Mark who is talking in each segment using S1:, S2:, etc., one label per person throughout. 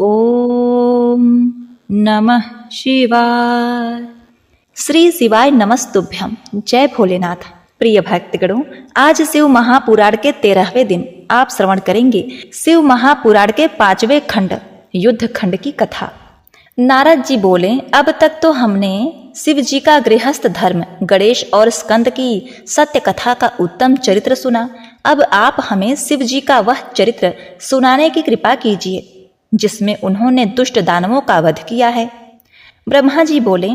S1: ओम नमः शिवाय। श्री शिवाय नमस्तुभ्यम। जय भोलेनाथ। प्रिय भक्तगणों, आज शिव महापुराण के 13वें दिन आप श्रवण करेंगे शिव महापुराण के 5वें खंड युद्ध खंड की कथा। नारद जी बोले, अब तक तो हमने शिव जी का गृहस्थ धर्म, गणेश और स्कंद की सत्य कथा का उत्तम चरित्र सुना। अब आप हमें शिव जी का वह चरित्र सुनाने की कृपा कीजिए जिसमें उन्होंने दुष्ट दानवों का वध किया है। ब्रह्मा जी बोले,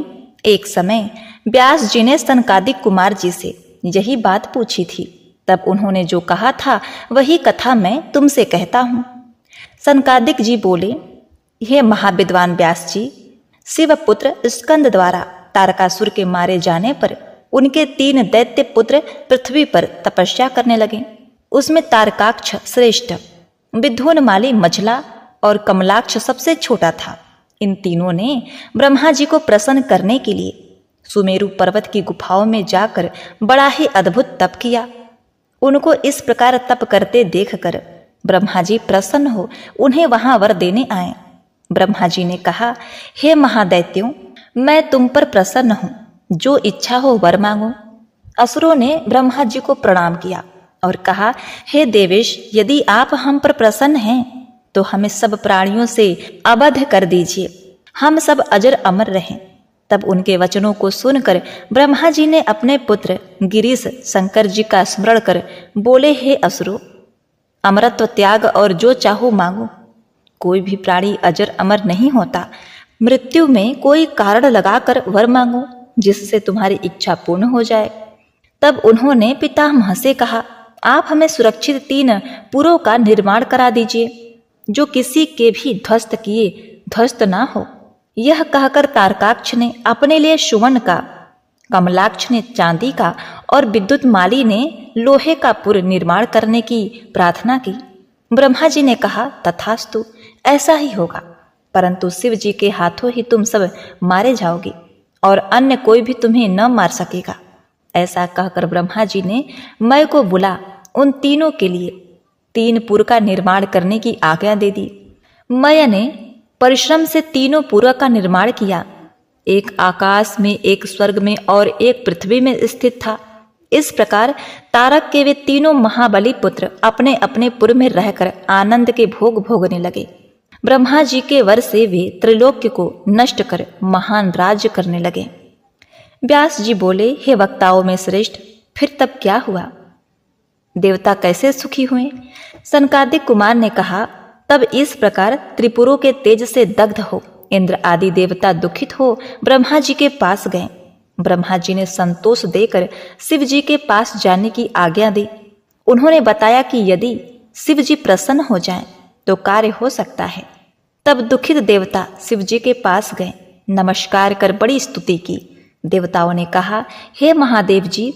S1: एक समय व्यास जी ने सनकादिक कुमार जी से यही बात पूछी थी। तब उन्होंने जो कहा था वही कथा मैं तुमसे कहता हूँ। सनकादिक जी बोले, हे महाविद्वान व्यास जी, शिवपुत्र स्कंद द्वारा तारकासुर के मारे जाने पर उनके 3 दैत्य पुत्र पृथ्वी पर तपस्या करने लगे। उसमें तारकाक्ष श्रेष्ठ, विद्योन्माली मझला और कमलाक्ष सबसे छोटा था। इन तीनों ने ब्रह्मा जी को प्रसन्न करने के लिए सुमेरु पर्वत की गुफाओं में जाकर बड़ा ही अद्भुत तप किया। उनको इस प्रकार तप करते देखकर ब्रह्मा जी प्रसन्न हो उन्हें वहां वर देने आए। ब्रह्मा जी ने कहा, हे महादैत्यों, मैं तुम पर प्रसन्न हूं, जो इच्छा हो वर मांगो। असुरों ने ब्रह्मा जी को प्रणाम किया और कहा, हे देवेश, यदि आप हम पर प्रसन्न हैं तो हमें सब प्राणियों से अबद्ध कर दीजिए, हम सब अजर अमर रहें। तब उनके वचनों को सुनकर ब्रह्मा जी ने अपने पुत्र गिरीश शंकर जी का स्मरण कर बोले, हे असुरों, अमरत्व त्याग और जो चाहो मांगो। कोई भी प्राणी अजर अमर नहीं होता। मृत्यु में कोई कारण लगाकर वर मांगो जिससे तुम्हारी इच्छा पूर्ण हो जाए। तब उन्होंने पितामह से कहा, आप हमें सुरक्षित 3 पुरों का निर्माण करा दीजिए जो किसी के भी ध्वस्त किए ध्वस्त ना हो। यह कहकर तारकाक्ष ने अपने लिए सुवर्ण का, कमलाक्ष ने चांदी का और विद्युत माली ने लोहे का पुर निर्माण करने की प्रार्थना की। ब्रह्मा जी ने कहा, तथास्तु, ऐसा ही होगा, परंतु शिव जी के हाथों ही तुम सब मारे जाओगे और अन्य कोई भी तुम्हें न मार सकेगा। ऐसा कहकर ब्रह्मा जी ने मैं को बुला उन तीनों के लिए 3 पुर का निर्माण करने की आज्ञा दे दी। मय ने परिश्रम से 3 पुर का निर्माण किया। एक आकाश में, एक स्वर्ग में और एक पृथ्वी में स्थित था। इस प्रकार तारक के वे 3 महाबली पुत्र अपने अपने पुर में रहकर आनंद के भोग भोगने लगे। ब्रह्मा जी के वर से वे त्रिलोक्य को नष्ट कर महान राज्य करने लगे। व्यास जी बोले, हे वक्ताओं में श्रेष्ठ, फिर तब क्या हुआ? देवता कैसे सुखी हुए? सनकादिक कुमार ने कहा, तब इस प्रकार त्रिपुरों के तेज से दग्ध हो इंद्र आदि देवता दुखित हो ब्रह्मा जी के पास गए। ब्रह्मा जी ने संतोष देकर शिव जी के पास जाने की आज्ञा दी। उन्होंने बताया कि यदि शिव जी प्रसन्न हो जाएं तो कार्य हो सकता है। तब दुखित देवता शिव जी के पास गए, नमस्कार कर बड़ी स्तुति की। देवताओं ने कहा, हे महादेव जी,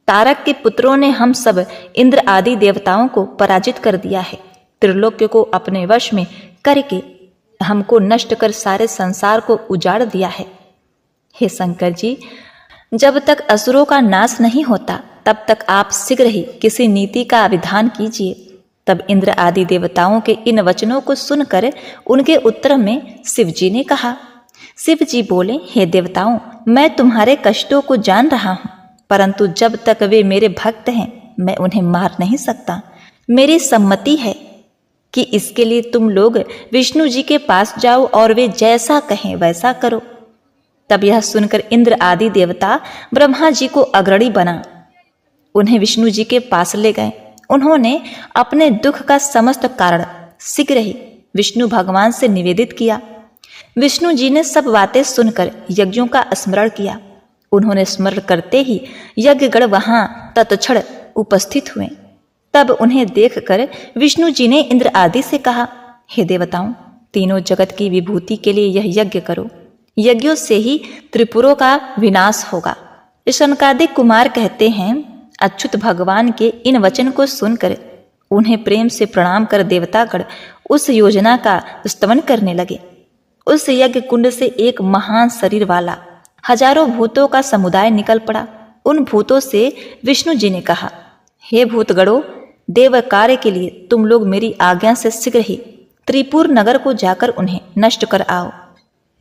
S1: तारक के पुत्रों ने हम सब इंद्र आदि देवताओं को पराजित कर दिया है। त्रिलोक्य को अपने वश में करके हमको नष्ट कर सारे संसार को उजाड़ दिया है। हे शंकर जी, जब तक असुरों का नाश नहीं होता तब तक आप शीघ्र ही किसी नीति का विधान कीजिए। तब इंद्र आदि देवताओं के इन वचनों को सुनकर उनके उत्तर में शिव जी ने कहा, शिव जी बोले, हे देवताओं, मैं तुम्हारे कष्टों को जान रहा हूँ, परंतु जब तक वे मेरे भक्त हैं मैं उन्हें मार नहीं सकता। मेरी सम्मति है कि इसके लिए तुम लोग विष्णु जी के पास जाओ और वे जैसा कहें वैसा करो। तब यह सुनकर इंद्र आदि देवता ब्रह्मा जी को अग्रणी बना उन्हें विष्णु जी के पास ले गए। उन्होंने अपने दुख का समस्त कारण शीघ्र ही विष्णु भगवान से निवेदित किया। विष्णु जी ने सब बातें सुनकर यज्ञों का स्मरण किया। उन्होंने स्मरण करते ही यज्ञगण वहां तत्क्षण उपस्थित हुए। तब उन्हें देखकर विष्णु जी ने इंद्र आदि से कहा, हे देवताओं, तीनों जगत की विभूति के लिए यह यज्ञ करो। यज्ञों से ही त्रिपुरों का विनाश होगा। शनकादिक कुमार कहते हैं, अच्युत भगवान के इन वचन को सुनकर उन्हें प्रेम से प्रणाम कर देवतागण उस योजना का स्तवन करने लगे। उस यज्ञ कुंड से एक महान शरीर वाला हजारों भूतों का समुदाय निकल पड़ा। उन भूतों से विष्णु जी ने कहा, हे भूतगणों, देव कार्य के लिए तुम लोग मेरी आज्ञा से शीघ्र ही त्रिपुर नगर को जाकर उन्हें नष्ट कर आओ।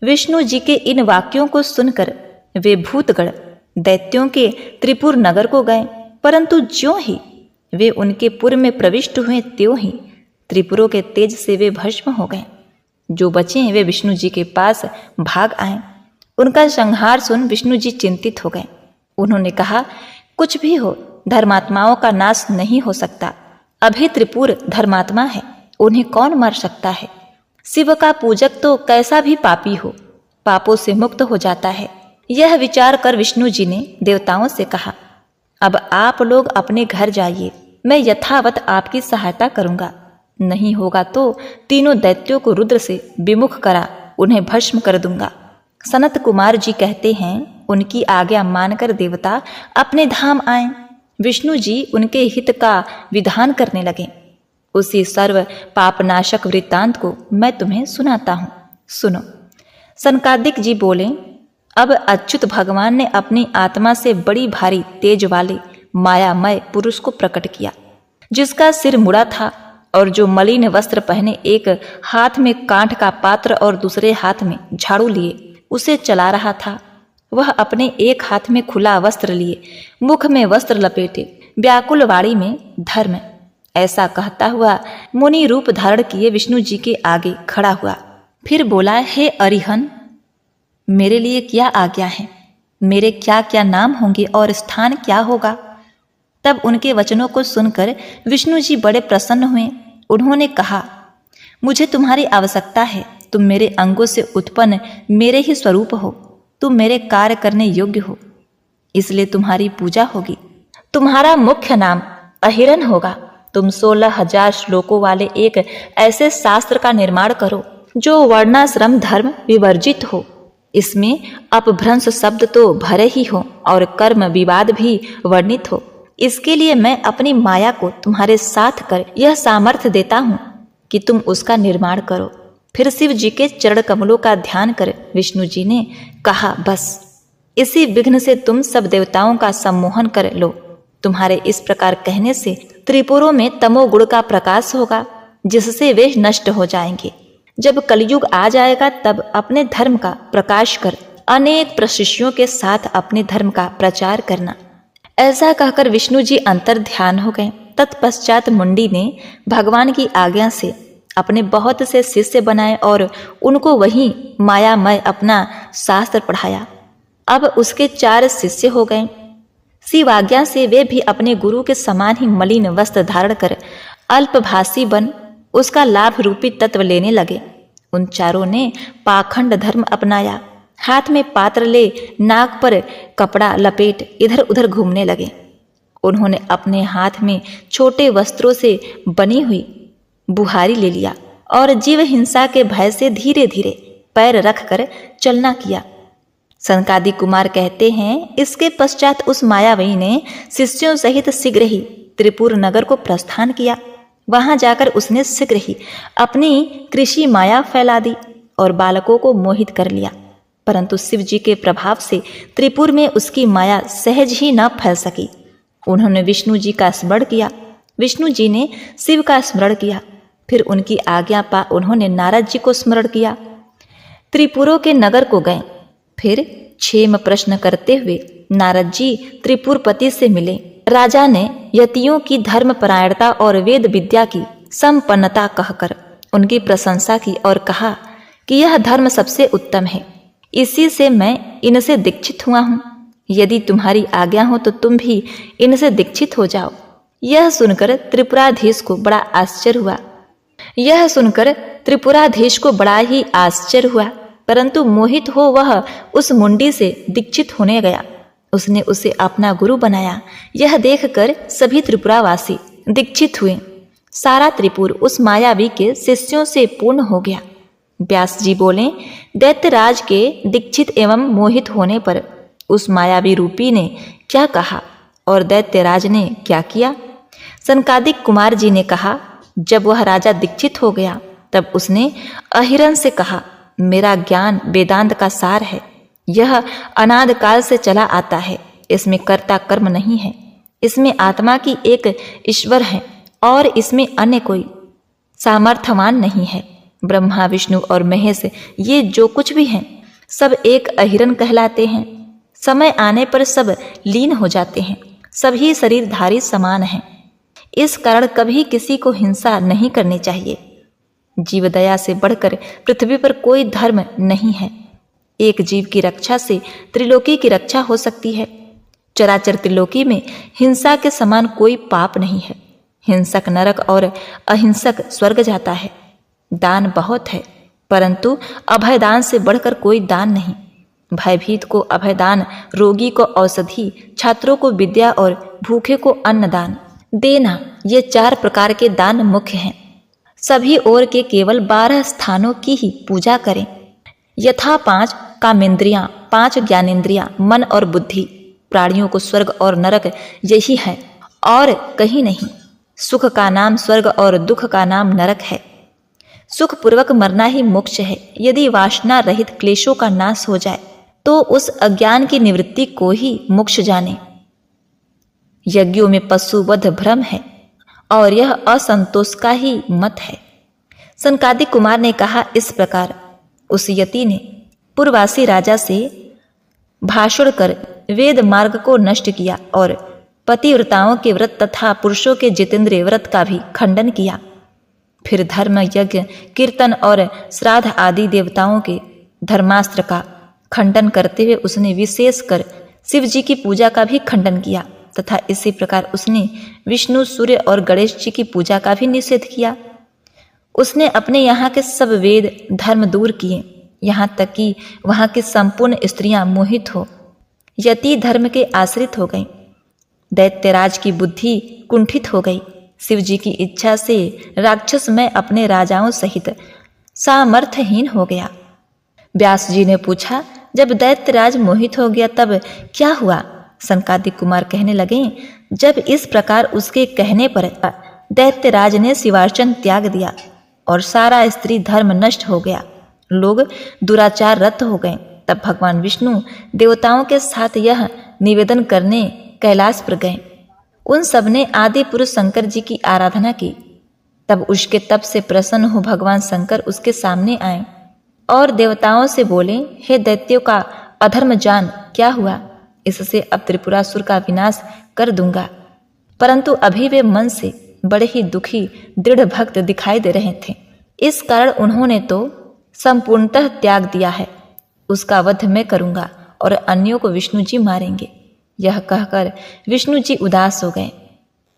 S1: विष्णु जी के इन वाक्यों को सुनकर वे भूतगण दैत्यों के त्रिपुर नगर को गए, परंतु ज्यों ही वे उनके पुर में प्रविष्ट हुए त्यों ही त्रिपुरों के तेज से वे भस्म हो गए। जो बचे वे विष्णु जी के पास भाग आए। उनका संहार सुन विष्णु जी चिंतित हो गए। उन्होंने कहा, कुछ भी हो, धर्मात्माओं का नाश नहीं हो सकता। अभी त्रिपुर धर्मात्मा है, उन्हें कौन मार सकता है। शिव का पूजक तो कैसा भी पापी हो, पापों से मुक्त हो जाता है। यह विचार कर विष्णु जी ने देवताओं से कहा, अब आप लोग अपने घर जाइए, मैं यथावत आपकी सहायता करूंगा। नहीं होगा तो तीनों दैत्यों को रुद्र से विमुख करा उन्हें भस्म कर दूंगा। सनत कुमार जी कहते हैं, उनकी आज्ञा मानकर देवता अपने धाम आए। विष्णु जी उनके हित का विधान करने लगे। उसी सर्व पापनाशक वृत्तांत को मैं तुम्हें सुनाता हूँ, सुनो। सनकादिक जी बोले, अब अच्युत भगवान ने अपनी आत्मा से बड़ी भारी तेज वाले मायामय पुरुष को प्रकट किया, जिसका सिर मुड़ा था और जो मलिन वस्त्र पहने एक हाथ में कांठ का पात्र और दूसरे हाथ में झाड़ू लिए उसे चला रहा था। वह अपने एक हाथ में खुला वस्त्र लिए, मुख में वस्त्र लपेटे, व्याकुल वाणी में धर्म ऐसा कहता हुआ मुनि रूप धारण किए विष्णु जी के आगे खड़ा हुआ। फिर बोला, हे अरिहन, मेरे लिए क्या आज्ञा है, मेरे क्या क्या नाम होंगे और स्थान क्या होगा। तब उनके वचनों को सुनकर विष्णु जी बड़े प्रसन्न हुए। उन्होंने कहा, मुझे तुम्हारी आवश्यकता है। तुम मेरे अंगों से उत्पन्न मेरे ही स्वरूप हो, तुम मेरे कार्य करने योग्य हो, इसलिए तुम्हारी पूजा होगी। तुम्हारा मुख्य नाम अहिरन होगा। तुम 16,000 श्लोकों वाले एक ऐसे शास्त्र का निर्माण करो जो वर्णाश्रम धर्म विवर्जित हो। इसमें अपभ्रंश शब्द तो भरे ही हो और कर्म विवाद भी वर्णित हो। इसके लिए मैं अपनी माया को तुम्हारे साथ कर यह सामर्थ्य देता हूँ कि तुम उसका निर्माण करो। फिर शिव जी के चरण कमलों का ध्यान कर विष्णु जी ने कहा, बस इसी विघ्न से तुम सब देवताओं का सम्मोहन कर लो। तुम्हारे इस प्रकार कहने से त्रिपुरों में तमोगुण का प्रकाश होगा, जिससे वे नष्ट हो जाएंगे। जब कलयुग आ जाएगा तब अपने धर्म का प्रकाश कर अनेक प्रशिष्यों के साथ अपने धर्म का प्रचार करना। ऐसा कहकर विष्णु जी अंतर ध्यान हो गए। तत्पश्चात मुंडी ने भगवान की आज्ञा से अपने बहुत से शिष्य बनाए और उनको वही मायामय अपना शास्त्र पढ़ाया। अब उसके 4 शिष्य हो गए। शिव आज्ञा से वे भी अपने गुरु के समान ही मलिन वस्त्र धारण कर अल्पभाषी बन उसका लाभ रूपी तत्व लेने लगे। उन चारों ने पाखंड धर्म अपनाया। हाथ में पात्र ले नाक पर कपड़ा लपेट इधर उधर घूमने लगे। उन्होंने अपने हाथ में छोटे वस्त्रों से बनी हुई बुहारी ले लिया और जीव हिंसा के भय से धीरे धीरे पैर रखकर चलना किया। सनकादि कुमार कहते हैं, इसके पश्चात उस मायावी ने शिष्यों सहित शीघ्र ही त्रिपुर नगर को प्रस्थान किया। वहां जाकर उसने शीघ्र ही अपनी कृषि माया फैला दी और बालकों को मोहित कर लिया। परंतु शिव जी के प्रभाव से त्रिपुर में उसकी माया सहज ही न फैल सकी। उन्होंने विष्णु जी का स्मरण किया, विष्णु जी ने शिव का स्मरण किया। फिर उनकी आज्ञा पा उन्होंने नारद जी को स्मरण किया। त्रिपुरों के नगर को गए। फिर क्षेम प्रश्न करते हुए नारद जी त्रिपुरपति से मिले। राजा ने यतियों की धर्मपरायणता और वेद विद्या की संपन्नता कहकर उनकी प्रशंसा की और कहा कि यह धर्म सबसे उत्तम है, इसी से मैं इनसे दीक्षित हुआ हूँ। यदि तुम्हारी आज्ञा हो तो तुम भी इनसे दीक्षित हो जाओ। यह सुनकर त्रिपुराधीश को बड़ा आश्चर्य हुआ, परंतु मोहित हो वह उस मुंडी से दीक्षित होने गया। उसने उसे अपना गुरु बनाया। यह देखकर सभी त्रिपुरावासी दीक्षित हुए। सारा त्रिपुर उस मायावी के शिष्यों से पूर्ण हो गया। व्यास जी बोले, दैत्यराज के दीक्षित एवं मोहित होने पर उस मायावी रूपी ने क्या कहा और दैत्यराज ने क्या किया। सनकादिक कुमार जी ने कहा, जब वह राजा दीक्षित हो गया तब उसने अहिरन से कहा, मेरा ज्ञान वेदांत का सार है। यह अनाद काल से चला आता है। इसमें कर्ता कर्म नहीं है। इसमें आत्मा की एक ईश्वर है और इसमें अन्य कोई सामर्थ्यवान नहीं है। ब्रह्मा, विष्णु और महेश ये जो कुछ भी हैं सब एक अहिरन कहलाते हैं। समय आने पर सब लीन हो जाते हैं। सभी शरीरधारी समान हैं। इस कारण कभी किसी को हिंसा नहीं करनी चाहिए। जीव दया से बढ़कर पृथ्वी पर कोई धर्म नहीं है। एक जीव की रक्षा से त्रिलोकी की रक्षा हो सकती है। चराचर त्रिलोकी में हिंसा के समान कोई पाप नहीं है। हिंसक नरक और अहिंसक स्वर्ग जाता है। दान बहुत है, परंतु अभय दान से बढ़कर कोई दान नहीं। भयभीत को अभय दान, रोगी को औषधि, छात्रों को विद्या और भूखे को अन्न दान देना, ये 4 प्रकार के दान मुख्य हैं। सभी ओर के केवल 12 स्थानों की ही पूजा करें। यथा 5 कामेंद्रियां, 5 ज्ञानेंद्रियां, मन और बुद्धि। प्राणियों को स्वर्ग और नरक यही है और कहीं नहीं। सुख का नाम स्वर्ग और दुख का नाम नरक है। सुख पूर्वक मरना ही मोक्ष है। यदि वासना रहित क्लेशों का नाश हो जाए तो उस अज्ञान की निवृत्ति को ही मोक्ष जाने। यज्ञों में पशुवध भ्रम है और यह असंतोष का ही मत है। सनकादिक कुमार ने कहा इस प्रकार। उस यति ने पूर्ववासी राजा से भाषण कर वेद मार्ग को नष्ट किया और पतिव्रताओं के व्रत तथा पुरुषों के जितेंद्रिय व्रत का भी खंडन किया। फिर धर्म, यज्ञ, कीर्तन और श्राद्ध आदि देवताओं के धर्मास्त्र का खंडन करते हुए उसने विशेष कर शिव जी की पूजा का भी खंडन किया तथा इसी प्रकार उसने विष्णु, सूर्य और गणेश जी की पूजा का भी निषेध किया। उसने अपने यहाँ के सब वेद धर्म दूर किए, यहाँ तक कि वहाँ की संपूर्ण स्त्रियां मोहित हो यति धर्म के आश्रित हो गईं। दैत्यराज की बुद्धि कुंठित हो गई। शिव जी की इच्छा से राक्षस में अपने राजाओं सहित सामर्थ्यहीन हो गया। व्यास जी ने पूछा, जब दैत्यराज मोहित हो गया तब क्या हुआ? सनकादिक कुमार कहने लगे, जब इस प्रकार उसके कहने पर दैत्यराज ने शिवार्चन त्याग दिया और सारा स्त्री धर्म नष्ट हो गया, लोग दुराचार रत हो गए, तब भगवान विष्णु देवताओं के साथ यह निवेदन करने कैलाश पर गए। उन सब ने आदि पुरुष शंकर जी की आराधना की। तब उसके तप से प्रसन्न हो भगवान शंकर उसके सामने आए और देवताओं से बोले, हे दैत्यों का अधर्म जान, क्या हुआ? इससे अब त्रिपुरासुर का विनाश कर दूंगा। परंतु अभी वे मन से बड़े ही दुखी दृढ़ भक्त दिखाई दे रहे थे। इस कारण उन्होंने तो संपूर्णतः त्याग दिया है। उसका वध मैं करूंगा और अन्यों को विष्णु जी मारेंगे। यह कहकर विष्णु जी उदास हो गए।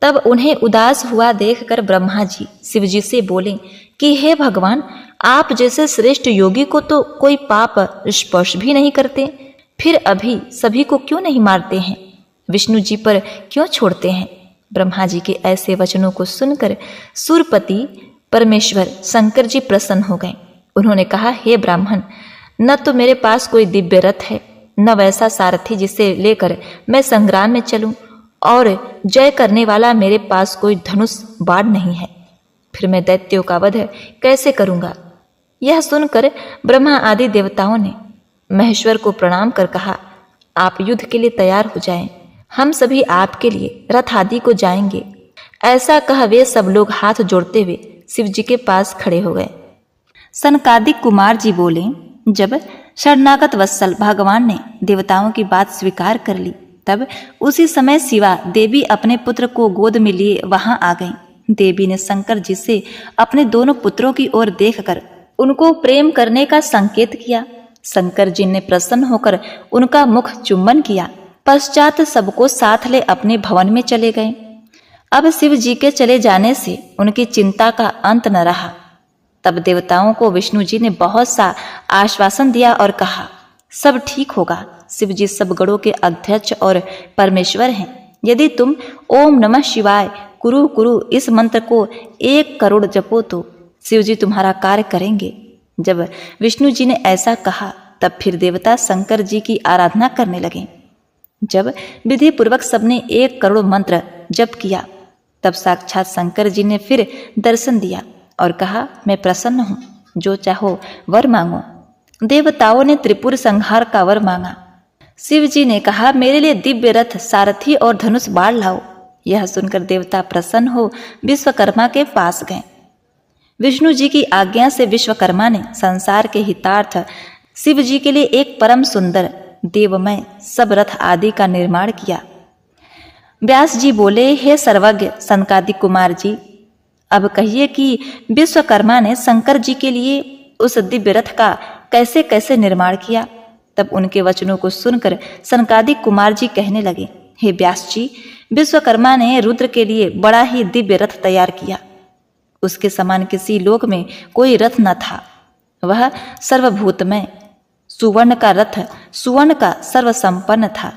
S1: तब उन्हें उदास हुआ देखकर ब्रह्मा जी शिव जी से बोले कि हे भगवान, आप जैसे श्रेष्ठ योगी को तो कोई पाप स्पर्श भी नहीं करते, फिर अभी सभी को क्यों नहीं मारते हैं? विष्णु जी पर क्यों छोड़ते हैं? ब्रह्मा जी के ऐसे वचनों को सुनकर सूरपति परमेश्वर शंकर जी प्रसन्न हो गए। उन्होंने कहा, हे ब्राह्मण, न तो मेरे पास कोई दिव्य रथ है, न वैसा सारथी जिसे लेकर मैं संग्राम में चलूं, और जय करने वाला मेरे पास कोई धनुष बाण नहीं है। फिर मैं दैत्यों का वध कैसे करूंगा? यह सुनकर ब्रह्मा आदि देवताओं ने महेश्वर को प्रणाम कर कहा, आप युद्ध के लिए तैयार हो जाएं, हम सभी आपके लिए रथ आदि को जाएंगे। ऐसा कह वे सब लोग हाथ जोड़ते हुए शिव जी के पास खड़े हो गए। सनकादिक कुमार जी बोले, जब शरणागत वत्सल भगवान ने देवताओं की बात स्वीकार कर ली, तब उसी समय शिवा देवी अपने पुत्र को गोद में लिए वहां आ गईं। देवी ने शंकर जी से अपने दोनों पुत्रों की ओर देखकर उनको प्रेम करने का संकेत किया। शंकर जी ने प्रसन्न होकर उनका मुख चुम्बन किया। पश्चात सबको साथ ले अपने भवन में चले गए। अब शिव जी के चले जाने से उनकी चिंता का अंत न रहा। तब देवताओं को विष्णु जी ने बहुत सा आश्वासन दिया और कहा, सब ठीक होगा। शिव जी सब गणों के अध्यक्ष और परमेश्वर हैं। यदि तुम ओम नमः शिवाय कुरु कुरु इस मंत्र को 1 करोड़ जपो तो शिव जी तुम्हारा कार्य करेंगे। जब विष्णु जी ने ऐसा कहा, तब फिर देवता शंकर जी की आराधना करने लगे। जब विधि पूर्वक सबने 1 करोड़ मंत्र जप किया, तब साक्षात शंकर जी ने फिर दर्शन दिया और कहा, मैं प्रसन्न हूँ, जो चाहो वर मांगो। देवताओं ने त्रिपुर संहार का वर मांगा। शिव जी ने कहा, मेरे लिए दिव्य रथ, सारथी और धनुष बाण लाओ। यह सुनकर देवता प्रसन्न हो विश्वकर्मा के पास गए। विष्णु जी की आज्ञा से विश्वकर्मा ने संसार के हितार्थ शिव जी के लिए एक परम सुंदर देवमय सब रथ आदि का निर्माण किया। व्यास जी बोले, हे सर्वज्ञ सनकादिक कुमार जी, अब कहिए कि विश्वकर्मा ने शंकर जी के लिए उस दिव्य रथ का कैसे कैसे निर्माण किया। तब उनके वचनों को सुनकर सनकादिक कुमार जी कहने लगे, हे व्यास जी, विश्वकर्मा ने रुद्र के लिए बड़ा ही दिव्य रथ तैयार किया। उसके समान किसी लोक में कोई रथ न था। वह सर्वभूतमय सुवर्ण का रथ, सुवर्ण का सर्वसंपन्न था।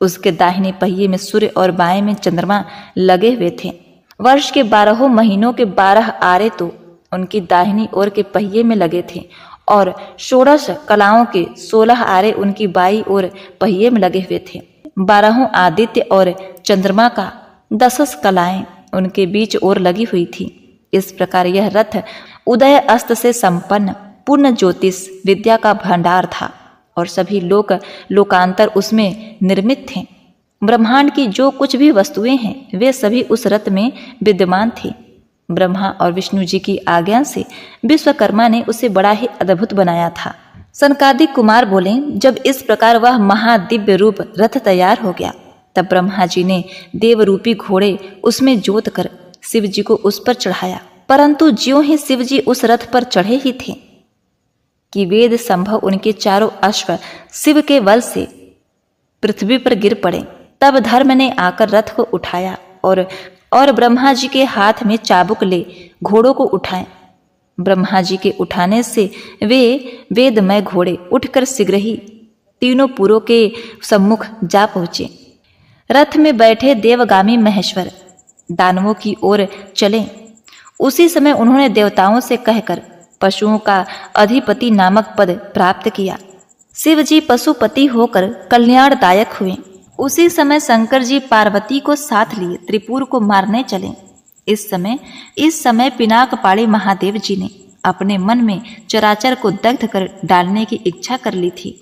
S1: उसके दाहिने पहिए में सूर्य और बाएं में चंद्रमा लगे हुए थे। वर्ष के 12 महीनों के 12 आरे तो उनकी दाहिनी ओर के पहिए में लगे थे और 16 कलाओं के 16 आरे उनकी बाई ओर पहिए में लगे हुए थे। 12 आदित्य और चंद्रमा का 10 कलाएं उनके बीच ओर लगी हुई थी। इस प्रकार यह रथ उदय अस्त से संपन्न पूर्ण ज्योतिष विद्या का भंडार था और सभी लोक लोकांतर उसमें निर्मित थे। ब्रह्मांड की जो कुछ भी वस्तुएं हैं वे सभी उस रथ में विद्यमान थे। ब्रह्मा और विष्णु जी की आज्ञा से विश्वकर्मा ने उसे बड़ा ही अद्भुत बनाया था। सनकादिक कुमार बोले, जब इस प्रकार वह महादिव्य रूप रथ तैयार हो गया तब ब्रह्मा जी ने देवरूपी घोड़े उसमें जोत कर शिव जी को उस पर चढ़ाया। परंतु ज्यों ही शिव जी उस रथ पर चढ़े ही थे कि वेद संभव उनके चारों अश्व शिव के बल से पृथ्वी पर गिर पड़े। तब धर्म ने आकर रथ को उठाया और ब्रह्मा जी के हाथ में चाबुक ले घोड़ों को उठाए। ब्रह्मा जी के उठाने से वे वेदमय घोड़े उठकर शीघ्र ही तीनों पुरों के सम्मुख जा पहुंचे। रथ में बैठे देवगामी महेश्वर दानवों की ओर चले। उसी समय उन्होंने देवताओं से कहकर पशुओं का अधिपति नामक पद प्राप्त किया। शिव जी पशुपति होकर कल्याणदायक हुए। उसी समय शंकर जी पार्वती को साथ लिए त्रिपुर को मारने चले। इस समय पिनाकपाणी महादेव जी ने अपने मन में चराचर को दग्ध कर डालने की इच्छा कर ली थी।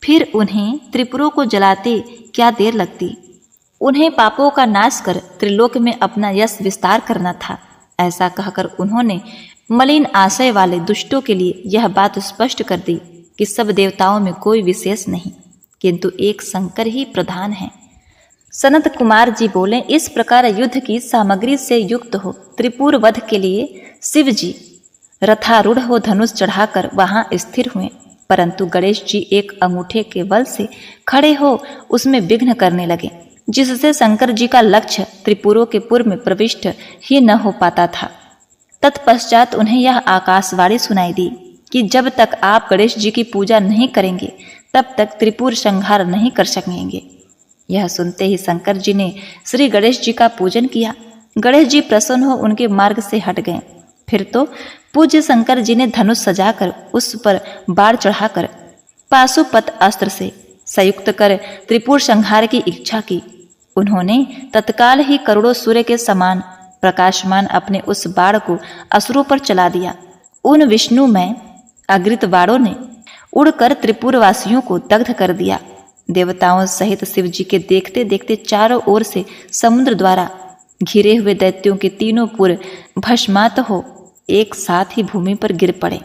S1: फिर उन्हें त्रिपुरों को जलाते क्या देर लगती। उन्हें पापों का नाश कर त्रिलोक में अपना यश विस्तार करना था। ऐसा कहकर उन्होंने मलिन आशय वाले दुष्टों के लिए यह बात स्पष्ट कर दी कि सब देवताओं में कोई विशेष नहीं, किंतु एक शंकर ही प्रधान है। सनत कुमार जी बोले, इस प्रकार युद्ध की सामग्री से युक्त हो त्रिपुर वध के लिए शिव जी रथारूढ़ हो धनुष चढ़ाकर वहां स्थिर हुए। परंतु गणेश जी एक अंगूठे के बल से खड़े हो उसमें विघ्न करने लगे, जिससे शंकर जी का लक्ष्य त्रिपुरों के पूर्व में प्रविष्ट ही न हो पाता था। तत्पश्चात उन्हें यह आकाशवाणी सुनाई दी कि जब तक आप गणेश जी की पूजा नहीं करेंगे तब तक त्रिपुर संहार नहीं कर सकेंगे। यह सुनते ही शंकर जी ने श्री गणेश जी का पूजन किया। गणेश जी प्रसन्न हो उनके मार्ग से हट गए। फिर तो पूज्य शंकर जी ने धनुष सजाकर उस पर बाण चढ़ाकर पाशुपत अस्त्र से संयुक्त कर त्रिपुर संहार की इच्छा की। उन्होंने तत्काल ही करोड़ों सूर्य के समान प्रकाशमान अपने उस बाण को असुरों पर चला दिया। उन विष्णुमय अग्रित बाणों ने उड़कर त्रिपुरवासियों को दग्ध कर दिया। देवताओं सहित शिव जी के देखते देखते चारों ओर से समुद्र द्वारा घिरे हुए दैत्यों के तीनों पुर भस्मात हो एक साथ ही भूमि पर गिर पड़े।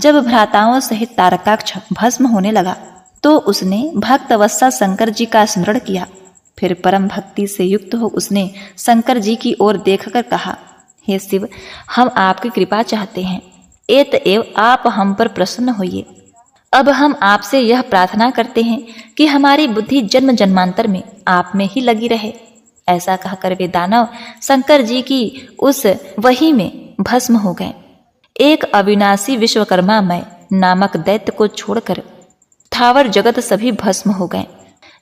S1: जब भ्राताओं सहित तारकाक्ष भस्म होने लगा तो उसने भक्तवत्सल शंकर जी का स्मरण किया। फिर परम भक्ति से युक्त हो उसने शंकर जी की ओर देखकर कहा, हे शिव, हम आपकी कृपा चाहते हैं। एतएव आप हम पर प्रसन्न होइए। अब हम आपसे यह प्रार्थना करते हैं कि हमारी बुद्धि जन्म जन्मांतर में आप में ही लगी रहे। ऐसा कहकर वे दानव शंकर जी की उस वही में भस्म हो गए। एक अविनाशी विश्वकर्मामय नामक दैत्य को छोड़कर थावर जगत सभी भस्म हो गए।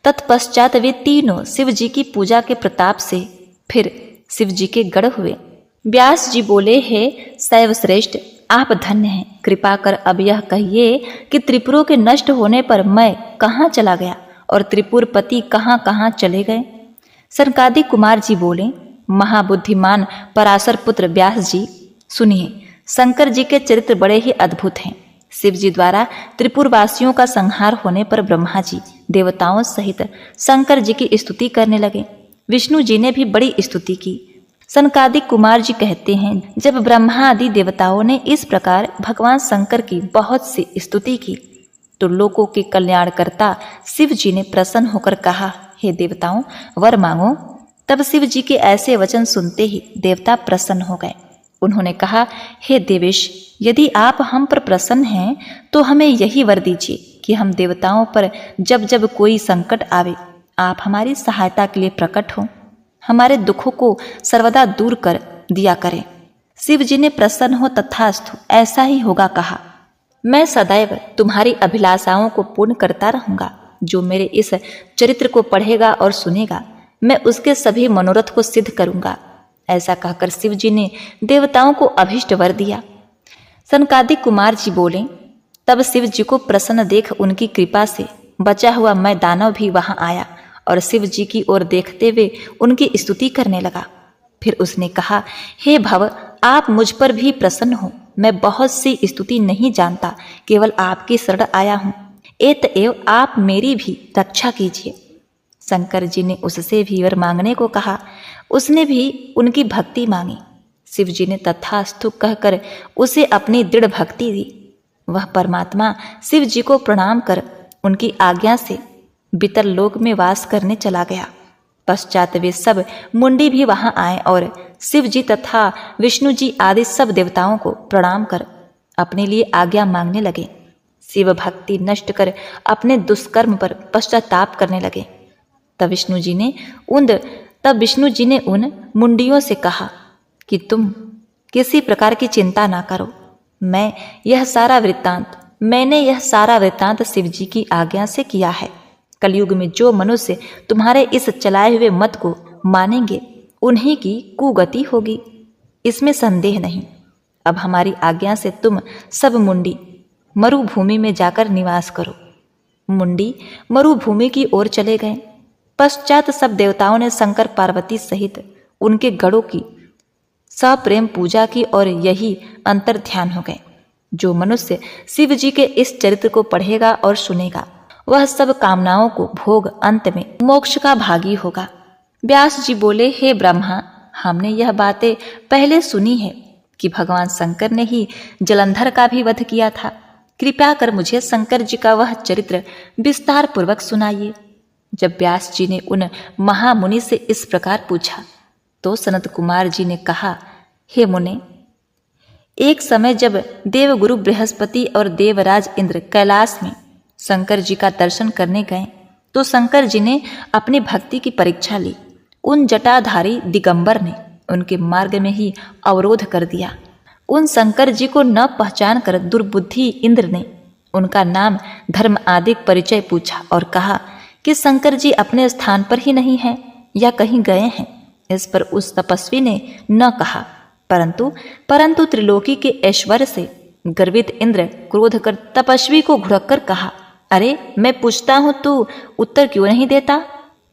S1: तत्पश्चात वे तीनों शिव जी की पूजा के प्रताप से फिर शिव जी के गढ़ हुए। व्यास जी बोले, हे शैव श्रेष्ठ, आप धन्य हैं। कृपा कर अब यह कहिए कि त्रिपुरों के नष्ट होने पर मैं कहाँ चला गया और त्रिपुरपति कहाँ कहाँ चले गए। सनकादिक कुमार जी बोले, महाबुद्धिमान पराशर पुत्र व्यास जी, सुनिए, शंकर जी के चरित्र बड़े ही अद्भुत हैं। शिव जी द्वारा त्रिपुरवासियों का संहार होने पर ब्रह्मा जी देवताओं सहित शंकर जी की स्तुति करने लगे। विष्णु जी ने भी बड़ी स्तुति की। सनकादिक कुमार जी कहते हैं, जब ब्रह्मा आदि देवताओं ने इस प्रकार भगवान शंकर की बहुत सी स्तुति की तो लोकों के कल्याणकर्ता शिव जी ने प्रसन्न होकर कहा, हे देवताओं, वर मांगो। तब शिव जी के ऐसे वचन सुनते ही देवता प्रसन्न हो गए। उन्होंने कहा, हे देवेश, यदि आप हम पर प्रसन्न हैं तो हमें यही वर दीजिए कि हम देवताओं पर जब जब कोई संकट आवे आप हमारी सहायता के लिए प्रकट हो, हमारे दुखों को सर्वदा दूर कर दिया करें। शिव जी ने प्रसन्न हो तथास्तु, ऐसा ही होगा कहा। मैं सदैव तुम्हारी अभिलाषाओं को पूर्ण करता रहूंगा। जो मेरे इस चरित्र को पढ़ेगा और सुनेगा, मैं उसके सभी मनोरथ को सिद्ध करूंगा। ऐसा कहकर शिव जी ने देवताओं को अभिष्ट वर दिया। सनकादिक कुमार जी बोले, तब शिव जी को प्रसन्न देख उनकी कृपा से बचा हुआ मैं दानव भी वहां आया और शिव जी की ओर देखते हुए उनकी स्तुति करने लगा। फिर उसने कहा, हे भव, आप मुझ पर भी प्रसन्न हो। मैं बहुत सी स्तुति नहीं जानता, केवल आपकी शरण आया हूं। एतएव आप मेरी भी रक्षा कीजिए। शंकर जी ने उससे भी वर मांगने को कहा। उसने भी उनकी भक्ति मांगी। शिव जी ने तथास्तु कहकर उसे अपनी दृढ़ भक्ति दी। वह परमात्मा शिव जी को प्रणाम कर उनकी आज्ञा से बितर लोक में वास करने चला गया। पश्चात वे सब मुंडी भी वहां आए और शिव जी तथा विष्णु जी आदि सब देवताओं को प्रणाम कर अपने लिए आज्ञा मांगने लगे। शिव भक्ति नष्ट कर अपने दुष्कर्म पर पश्चाताप करने लगे। तब विष्णु जी ने उन मुंडियों से कहा कि तुम किसी प्रकार की चिंता ना करो। मैंने यह सारा वृत्तांत शिव जी की आज्ञा से किया है। कलयुग में जो मनुष्य तुम्हारे इस चलाए हुए मत को मानेंगे उन्हीं की कुगति होगी, इसमें संदेह नहीं। अब हमारी आज्ञा से तुम सब मुंडी मरुभूमि में जाकर निवास करो। मुंडी मरुभूमि की ओर चले गए। पश्चात सब देवताओं ने शंकर पार्वती सहित उनके गणों की सप्रेम पूजा की और यही अंतर ध्यान हो गए। जो मनुष्य शिव जी के इस चरित्र को पढ़ेगा और सुनेगा वह सब कामनाओं को भोग अंत में मोक्ष का भागी होगा। व्यास जी बोले, हे ब्रह्मा, हमने यह बातें पहले सुनी है कि भगवान शंकर ने ही जलंधर का भी वध किया था। कृपया कर मुझे शंकर जी का वह चरित्र विस्तार पूर्वक सुनाइए। जब व्यास जी ने उन महामुनि से इस प्रकार पूछा तो सनत कुमार जी ने कहा, हे मुने, एक समय जब देवगुरु बृहस्पति और देवराज इंद्र कैलाश में शंकर जी का दर्शन करने गए तो शंकर जी ने अपनी भक्ति की परीक्षा ली। उन जटाधारी दिगंबर ने उनके मार्ग में ही अवरोध कर दिया। उन शंकर जी को न पहचान कर दुर्बुद्धि इंद्र ने उनका नाम धर्म आदि परिचय पूछा और कहा कि शंकर जी अपने स्थान पर ही नहीं हैं या कहीं गए हैं। इस पर उस तपस्वी ने न कहा, परंतु त्रिलोकी के ऐश्वर्य से गर्वित इंद्र क्रोध कर तपस्वी को घुड़क कर कहा, अरे मैं पूछता हूं तू उत्तर क्यों नहीं देता?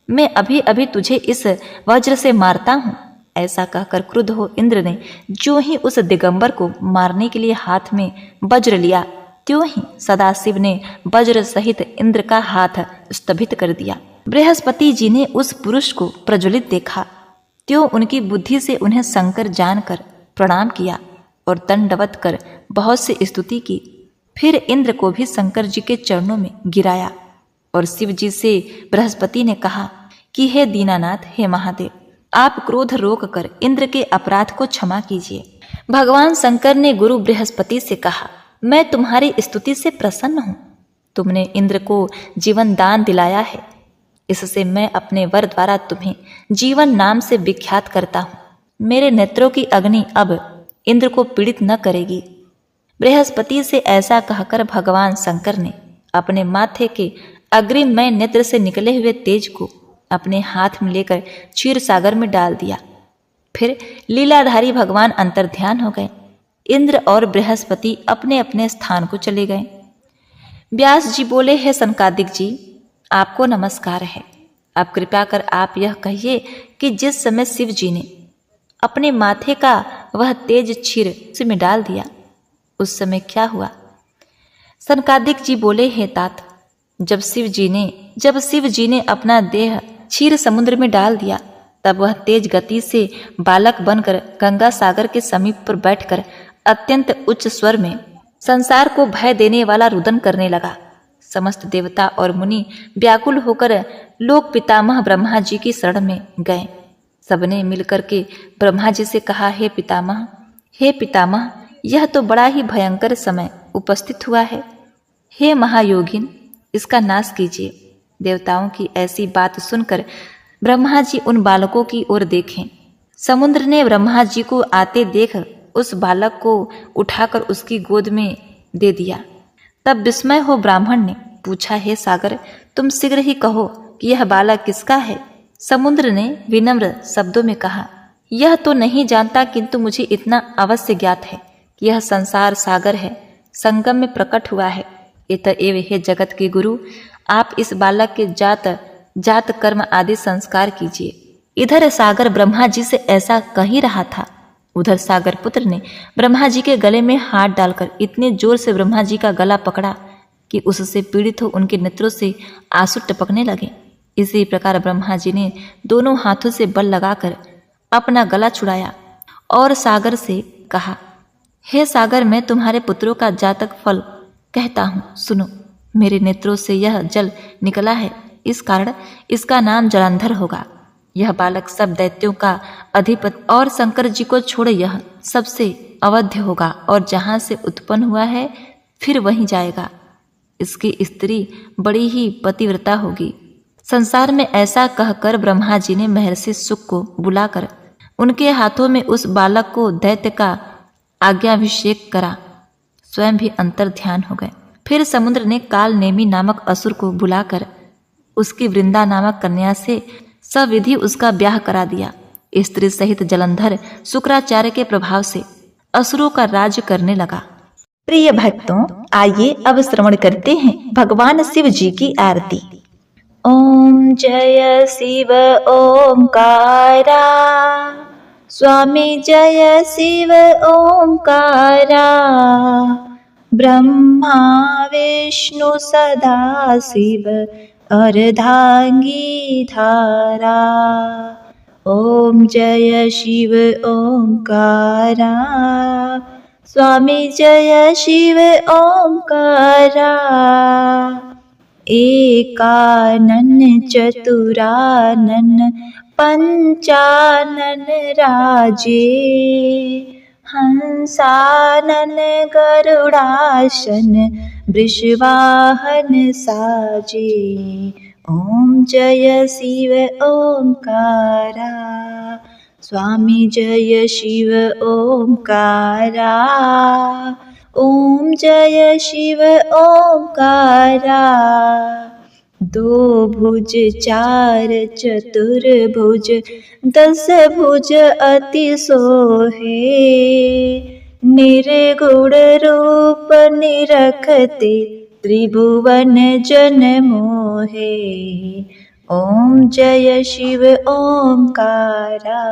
S1: मैं अभी अभी तुझे इस वज्र से मारता हूं। ऐसा कहकर क्रुद्ध हो इंद्र ने जो ही उस दिगंबर को मारने के लिए हाथ में वज्र लिया त्यों ही सदाशिव ने वज्र सहित इंद्र का हाथ स्तंभित कर दिया। बृहस्पति जी ने उस पुरुष को प्रज्वलित देखा त्यों उनकी बुद्धि से उन्हें शंकर जानकर प्रणाम किया और दंडवत कर बहुत सी स्तुति की। फिर इंद्र को भी शंकर जी के चरणों में गिराया और शिव जी से बृहस्पति ने कहा कि हे दीनानाथ, हे महादेव, आप क्रोध रोक कर इंद्र के अपराध को क्षमा कीजिए। भगवान शंकर ने गुरु बृहस्पति से कहा, मैं तुम्हारी स्तुति से प्रसन्न हूँ। तुमने इंद्र को जीवन दान दिलाया है, इससे मैं अपने वर द्वारा तुम्हें जीवन नाम से विख्यात करता हूँ। मेरे नेत्रों की अग्नि अब इंद्र को पीड़ित न करेगी। बृहस्पति से ऐसा कहकर भगवान शंकर ने अपने माथे के अग्रिममय नेत्र से निकले हुए तेज को अपने हाथ में लेकर क्षीर सागर में डाल दिया। फिर लीलाधारी भगवान अंतर्ध्यान हो गए। इंद्र और बृहस्पति अपने अपने स्थान को चले गए। व्यास जी बोले, हे सनकादिक जी, आपको नमस्कार है। अब कृपया कर आप यह कहिए कि जिस समय शिव जी ने अपने माथे का वह तेज क्षीर में डाल दिया उस समय क्या हुआ? सनकादिक जी बोले, हे तात, जब शिव जी ने अपना देह क्षीर समुद्र में डाल दिया तब वह तेज गति से बालक बनकर गंगा सागर के समीप पर बैठकर अत्यंत उच्च स्वर में संसार को भय देने वाला रुदन करने लगा। समस्त देवता और मुनि व्याकुल होकर लोक पितामह ब्रह्मा जी की शरण में गए। सबने मिलकर के ब्रह्मा जी से कहा, हे पितामह, यह तो बड़ा ही भयंकर समय उपस्थित हुआ है। हे महायोगिन, इसका नाश कीजिए। देवताओं की ऐसी बात सुनकर ब्रह्मा जी उन बालकों की ओर देखें। समुद्र ने ब्रह्मा जी को आते देख उस बालक को उठाकर उसकी गोद में दे दिया। तब विस्मय हो ब्राह्मण ने पूछा, हे सागर, तुम शीघ्र ही कहो कि यह बालक किसका है? समुद्र ने विनम्र शब्दों में कहा, यह तो नहीं जानता, किंतु मुझे इतना अवश्य ज्ञात है कि यह संसार सागर है, संगम में प्रकट हुआ है। अतएव हे जगत के गुरु, आप इस बालक के जात कर्म आदि संस्कार कीजिए। इधर सागर ब्रह्मा जी से ऐसा कह ही रहा था, उधर सागर पुत्र ने ब्रह्मा जी के गले में हाथ डालकर इतने जोर से ब्रह्मा जी का गला पकड़ा कि उससे पीड़ित हो उनके नेत्रों से आंसू टपकने लगे। इसी प्रकार ब्रह्मा जी ने दोनों हाथों से बल लगाकर अपना गला छुड़ाया और सागर से कहा, हे सागर, मैं तुम्हारे पुत्रों का जातक फल कहता हूँ, सुनो। मेरे नेत्रों से यह जल निकला है, इस कारण इसका नाम जलंधर होगा। यह बालक सब दैत्यों का अधिपति और शंकर जी को छोड़ यह सबसे अवध्य होगा और जहाँ से उत्पन्न हुआ है फिर वहीं जाएगा। इसकी स्त्री बड़ी ही पतिव्रता होगी। संसार में ऐसा कहकर ब्रह्मा जी ने महर्षि शुक को बुलाकर उनके हाथों में उस बालक को दैत्य का आज्ञाभिषेक करा। स्वयं भी अंतर ध्यान हो गए। फिर समुद्र ने काल नेमी नामक असुर को बुलाकर उसकी वृंदा नामक कन्या से सविधि उसका ब्याह करा दिया। स्त्री सहित जलंधर शुक्राचार्य के प्रभाव से असुरों का राज्य करने लगा।
S2: प्रिय भक्तों, आइए अब श्रवण करते हैं भगवान शिव जी की आरती। ओम जय शिव ओंकारा, स्वामी जय शिव ओंकारा, ब्रह्मा विष्णु सदा शिव अर्धांगी धारा। ओम जय शिव ओंकारा, स्वामी जय शिव ओंकारा, एकानन चतुरानन पंचानन राजे, हंसानन गरुड़ासन वृषवाहन साजे। ओम जय शिव ओंकारा, स्वामी जय शिव ओंकारा, ओम जय शिव ओंकारा। दो भुज चार चतुर्भुज, दस भुज अति सोहे, निर्गुण रूप निरखते त्रिभुवन जन मोहे। ओम जय शिव ओंकारा,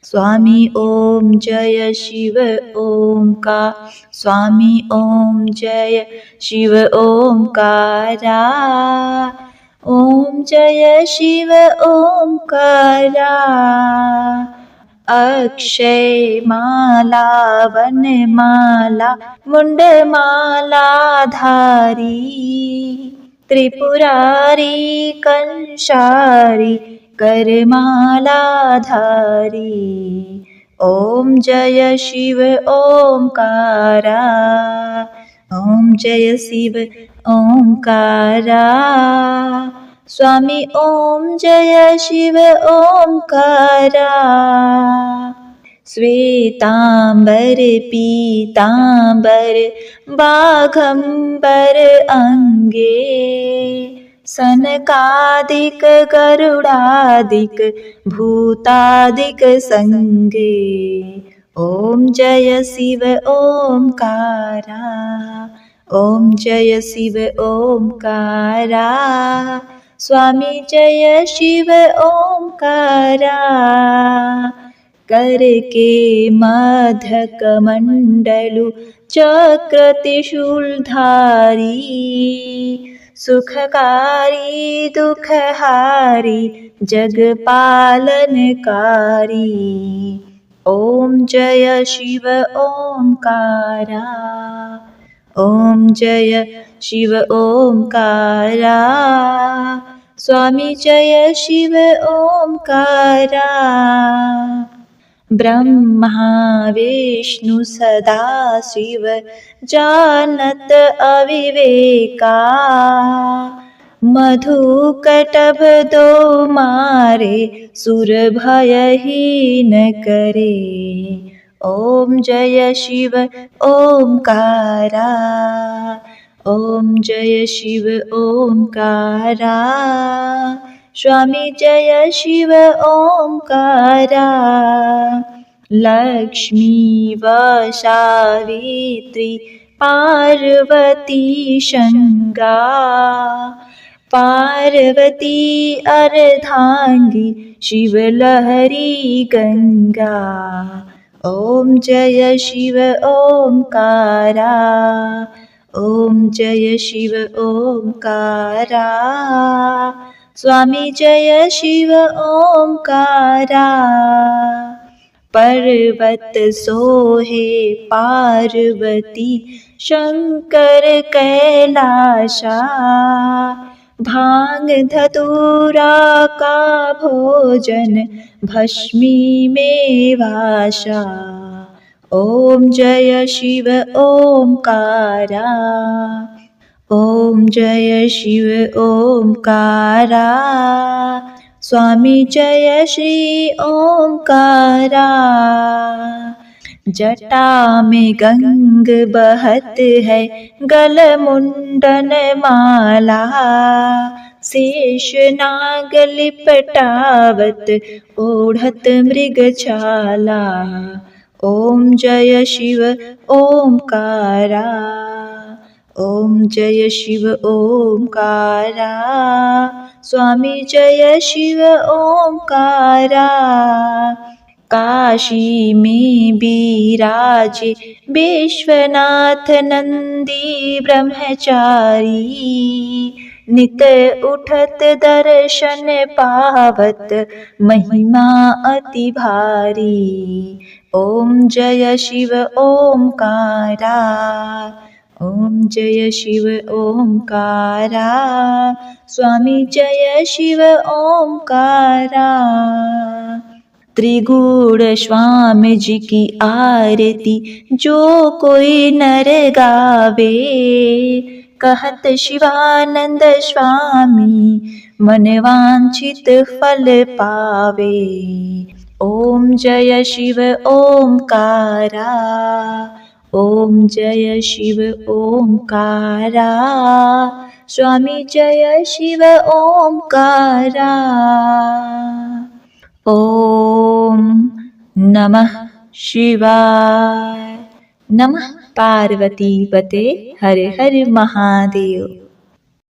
S2: स्वामी ओम जय शिव ओंकार, स्वामी ओम जय शिव ओंकारा, ओम जय शिव ओंकारा। अक्षय माला वन माला मुंड माला धारी, त्रिपुरारी कंशारी करमाला धारी। ओम जय शिव ओंकारा, ओम जय शिव ओंकारा, स्वामी ओम जय शिव ओंकारा। श्वेतांबर पीतांबर बाघंबर अंगे, सनकादिक गरुडादिक भूतादिक संगे। ओम जय शिव ओंकारा, ओम जय शिव ओंकारा, स्वामी जय शिव ओंकारा। कर के मधक मंडलु चक्र त्रिशूलधारी, सुखकारी दुखहारी जगपालनकारी। ॐ जय शिव ओंकारा। ॐ जय शिव ओंकारा। स्वामी जय शिव ओंकारा। ब्रह्मा विष्णु सदा शिव जानत अविवेका। मधु कटभ दो मारे सुर भयहीन करे। ॐ जय शिव ओंकारा। ॐ जय शिव ओंकारा। स्वामी जय शिव ओंकारा। लक्ष्मी व सावित्री पार्वती शंगा। पार्वती अर्धांगी शिवलहरी गंगा। ॐ जय शिव ओंकारा। ॐ जय शिव ओंकारा। स्वामी जय शिव ओंकारा। पर्वत सोहे पार्वती शंकर कैलाशा। भांग धतूरा का भोजन भस्मी में वाशा। ॐ जय शिव ओंकारा। ॐ जय शिव ओंकारा। स्वामी जय श्री ओंकारा। जटा में गंग बहत है गल मुंडन माला। शेष नाग लिपटावत ओढ़त मृगछाला। ॐ जय शिव ओंकारा। ॐ जय शिव ओंकारा। स्वामी जय शिव ओंकारा। काशी में बिराजे विश्वनाथ नंदी ब्रह्मचारी। नित उठत दर्शन पावत महिमा अति भारी। ॐ जय शिव ओंकारा। ॐ जय शिव ओंकारा। स्वामी जय शिव ओंकारा। त्रिगुण स्वामी जी की आरती जो कोई नर गावे। कहत शिवानंद स्वामी मन वांछित फल पावे। ॐ जय शिव ओंकारा। ॐ जय शिव ओंकारा। स्वामी जय शिव ओंकारा। ॐ नमः शिवाय। नमः पार्वती पते हर हर महादेव।